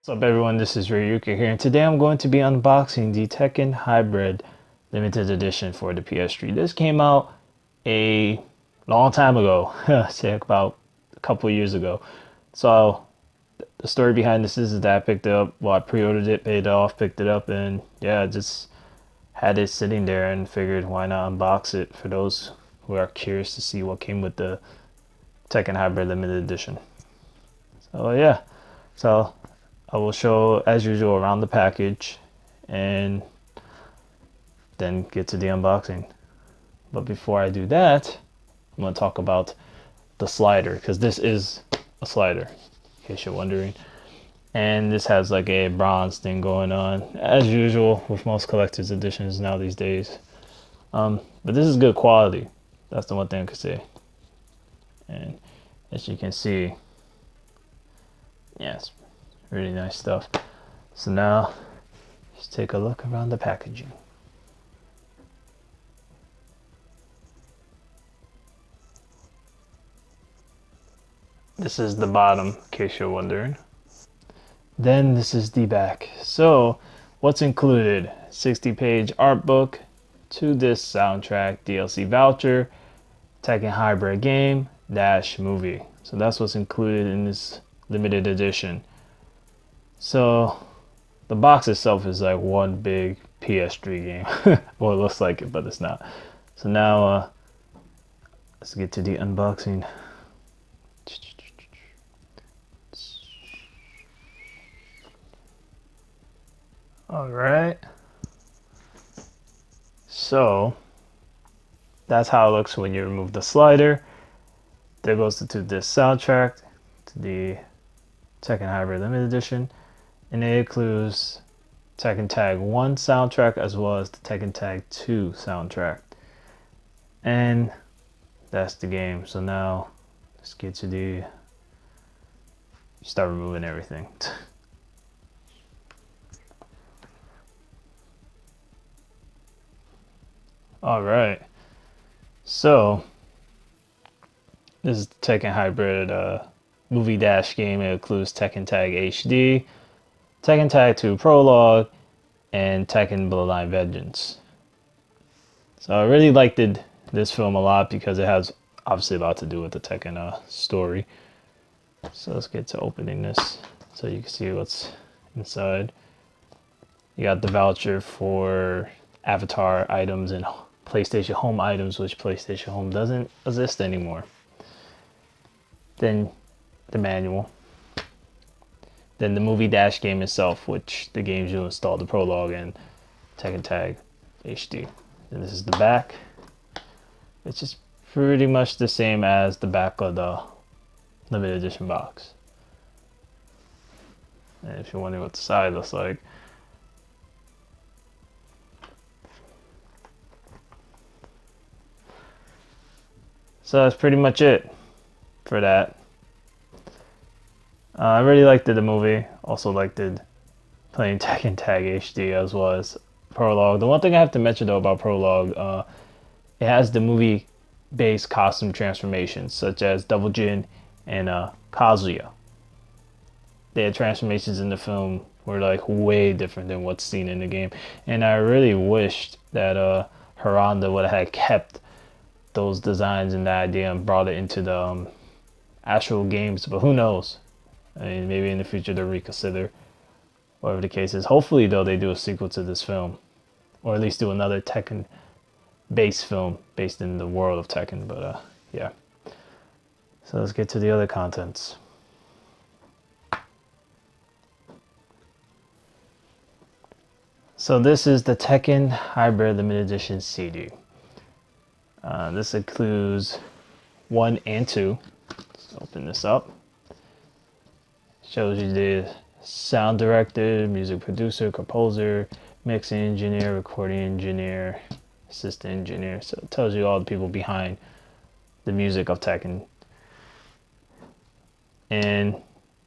What's up everyone, this is Rayuka here, and today I'm going to be unboxing the Tekken Hybrid Limited Edition for the PS3. This came out a long time ago, say about a couple of years ago. So the story behind this is that I picked it up, well I pre-ordered it, paid it off, picked it up, and yeah, just had it sitting there and figured why not unbox it for those who are curious to see what came with the Tekken Hybrid Limited Edition. So yeah, so I will show, as usual, around the package and then get to the unboxing. But before I do that, I'm going to talk about the slider, because this is a slider, in case you're wondering. And this has like a bronze thing going on, as usual with most collector's editions now these days. But this is good quality. That's the one thing I could say. And as you can see, yes, really nice stuff. So now, let's take a look around the packaging. This is the bottom, in case you're wondering. Then this is the back. So, what's included? 60-page art book, 2-disc soundtrack, DLC voucher, Tekken Hybrid game, dash movie. So that's what's included in this limited edition. So the box itself is like one big PS3 game. Well, it looks like it, but it's not. So now let's get to the unboxing. All right. So that's how it looks when you remove the slider. There goes the 2-disc soundtrack to the Tekken Hybrid Limited Edition. And it includes Tekken Tag 1 soundtrack as well as the Tekken Tag 2 soundtrack. And that's the game. So now let's get to the start removing everything. Alright. So this is the Tekken Hybrid movie dash game. It includes Tekken Tag HD, Tekken Tag 2 Prologue, and Tekken Bloodline Vengeance. So I really liked this film a lot because it has obviously a lot to do with the Tekken story. So let's get to opening this so you can see what's inside. You got the voucher for Avatar items and PlayStation Home items, which PlayStation Home doesn't exist anymore. Then the manual. Then the movie dash game itself, which the games you install, the Prologue and Tekken Tag HD. And this is the back. It's just pretty much the same as the back of the limited edition box. And if you're wondering what the side looks like, so that's pretty much it for that. I really liked the movie. Also liked playing Tekken Tag HD as well as Prologue. The one thing I have to mention though about Prologue, it has the movie-based costume transformations such as Double Jin and Kazuya. Their transformations in the film were like way different than what's seen in the game, and I really wished that Harada would have kept those designs and that idea and brought it into the actual games, but who knows? I mean, maybe in the future they'll reconsider, whatever the case is. Hopefully though they do a sequel to this film, or at least do another Tekken based film based in the world of Tekken. But yeah, so let's get to the other contents. So this is the Tekken Hybrid Limited Edition CD. This includes 1 and 2. Let's open this up. Shows you the sound director, music producer, composer, mixing engineer, recording engineer, assistant engineer. So it tells you all the people behind the music of Tekken. And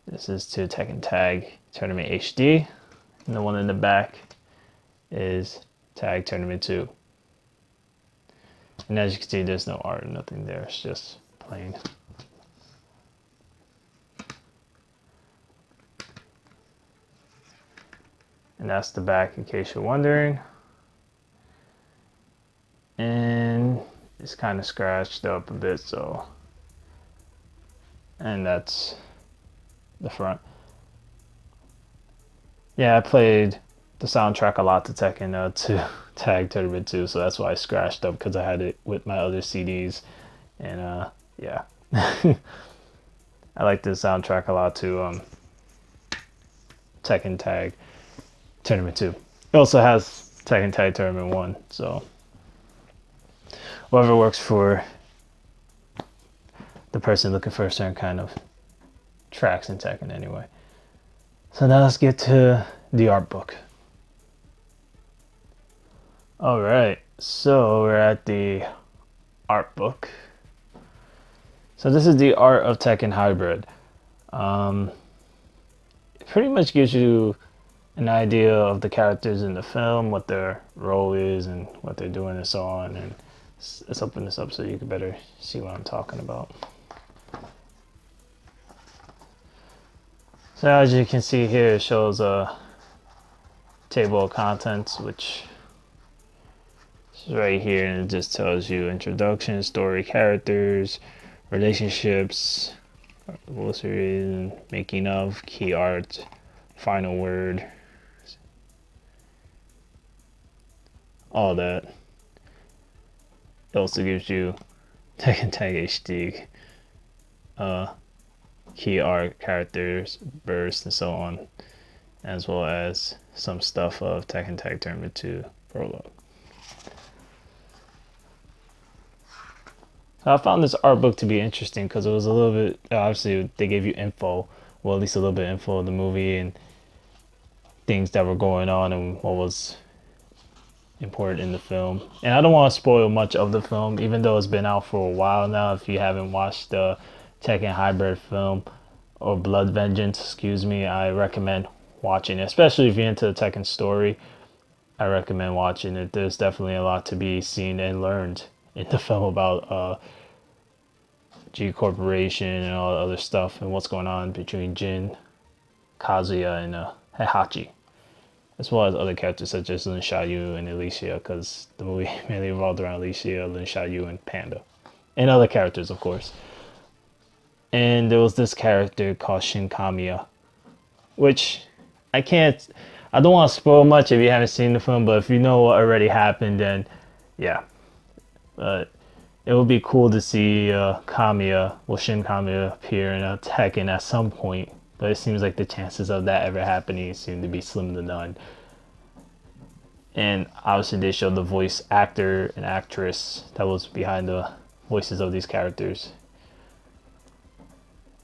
this is to Tekken Tag Tournament HD. And the one in the back is Tag Tournament 2. And as you can see, there's no art or nothing there. It's just plain. And that's the back in case you're wondering. And it's kind of scratched up a bit, so. And that's the front. Yeah, I played the soundtrack a lot to Tekken to Tag Tournament 2, so that's why I scratched up, because I had it with my other CDs. And yeah. I like the soundtrack a lot to Tekken Tag Tournament 2. It also has Tekken Tag Tournament 1, so whatever works for the person looking for a certain kind of tracks in Tekken anyway. So now let's get to the art book. Alright, so we're at the art book. So this is the art of Tekken Hybrid. It pretty much gives you an idea of the characters in the film, what their role is and what they're doing and so on. And let's open this up so you can better see what I'm talking about. So as you can see here, it shows a table of contents, which is right here, and it just tells you introduction, story, characters, relationships, glossary, making of, key art, final word, all that. It also gives you Tekken Tag HD, key art, characters, bursts, and so on, as well as some stuff of Tekken Tag Tournament 2 Prologue. So I found this art book to be interesting because it was a little bit, obviously they gave you info, well at least a little bit of info of the movie and things that were going on and what was important in the film. And I don't want to spoil much of the film, even though it's been out for a while now. If you haven't watched the Tekken Hybrid film, or Blood Vengeance, excuse me, I recommend watching it, especially if you're into the Tekken story. I recommend watching it. There's definitely a lot to be seen and learned in the film about G Corporation and all the other stuff and what's going on between Jin, Kazuya, and Heihachi, as well as other characters such as Lin Xiaoyu and Alicia, because the movie mainly revolved around Alicia, Lin Xiaoyu, and Panda, and other characters, of course. And there was this character called Shin Kamiya, which I don't want to spoil much if you haven't seen the film, but if you know what already happened, then yeah. But it would be cool to see Kamiya, Shin Kamiya appear in a Tekken at some point, but it seems like the chances of that ever happening seem to be slim to none. And obviously they showed the voice actor and actress that was behind the voices of these characters.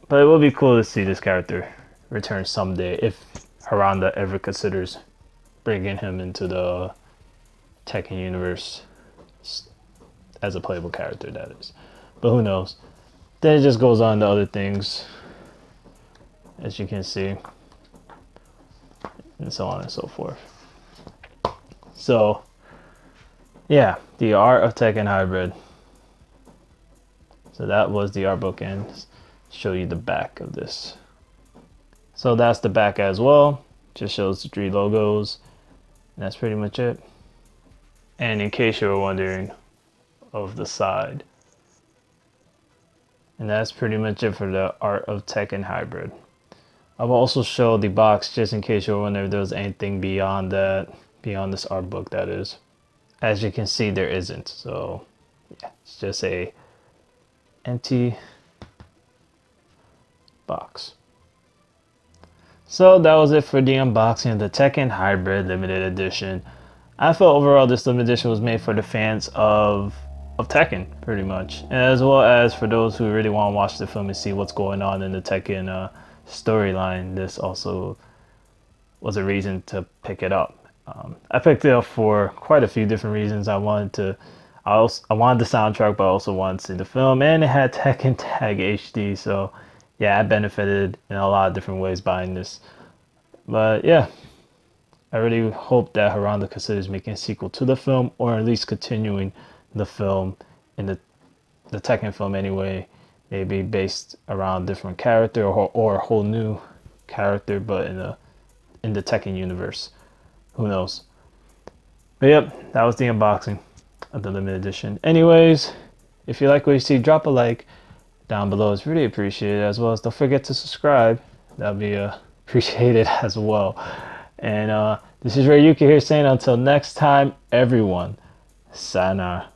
But it would be cool to see this character return someday if Haranda ever considers bringing him into the Tekken universe as a playable character, that is. But who knows. Then it just goes on to other things, as you can see, and so on and so forth. So yeah, the art of Tekken Hybrid. So that was the art book, and show you the back of this. So that's the back as well. Just shows the 3 logos, and that's pretty much it. And in case you were wondering, of the side. And that's pretty much it for the art of Tekken Hybrid. I will also show the box just in case you were wondering if there was anything beyond that, beyond this art book, that is. As you can see, there isn't. So yeah, it's just a empty box. So that was it for the unboxing of the Tekken Hybrid Limited Edition. I felt overall this limited edition was made for the fans of Tekken, pretty much, as well as for those who really want to watch the film and see what's going on in the Tekken storyline. This also was a reason to pick it up. I picked it up for quite a few different reasons. I wanted the soundtrack, but I also wanted to see the film, and it had Tekken Tag HD, so yeah, I benefited in a lot of different ways buying this. But yeah, I really hope that Haranda considers making a sequel to the film, or at least continuing the film in the Tekken film anyway, maybe based around a different character or a whole new character, but in the Tekken universe. Who knows? But yep, that was the unboxing of the limited edition. Anyways, if you like what you see, drop a like down below. It's really appreciated, as well as don't forget to subscribe. That'll be appreciated as well. And this is Rayuka here saying until next time, everyone, sayonara.